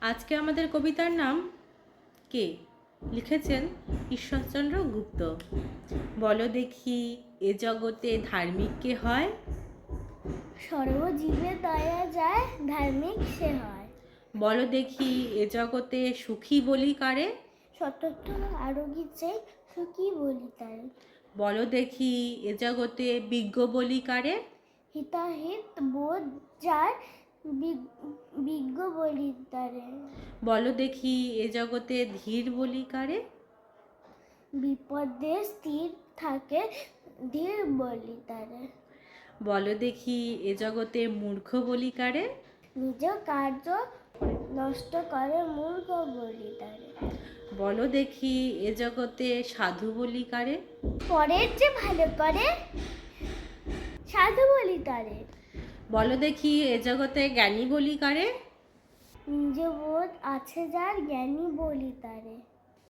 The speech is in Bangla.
আজকে আমাদের কবিতার নাম কে লিখেছেন ঈশ্বরচন্দ্র গুপ্ত। বলো দেখি এ জগতে ধার্মিক কে হয়? সর্বজীবে দয়া যায় ধার্মিক সে হয়। বলো দেখি এ জগতে সুখী বলি কারে? সতত আরোগীছে সুখী বলি তারে। বলো দেখি এ জগতে বিজ্ঞ বলি কারে? হিতাহিত বোধ যার বিজ্ঞ বলি তারে। বলো দেখি এ জগতে ধীর বলি কারে? বিপদে স্থির থাকে ধীর বলি তারে। বলো দেখি এ জগতে মূর্খ বলি কারে? নিজ কার্য নষ্ট করে মূর্খ বলি তারে। বলো দেখি এ জগতে সাধু বলি কারে? পরের যে ভালো করে সাধু বলি তারে। বলো দেখি এ জগতে জ্ঞানী বলি কারে? নিজ বোধ আছে যার জ্ঞানী বলি তারে।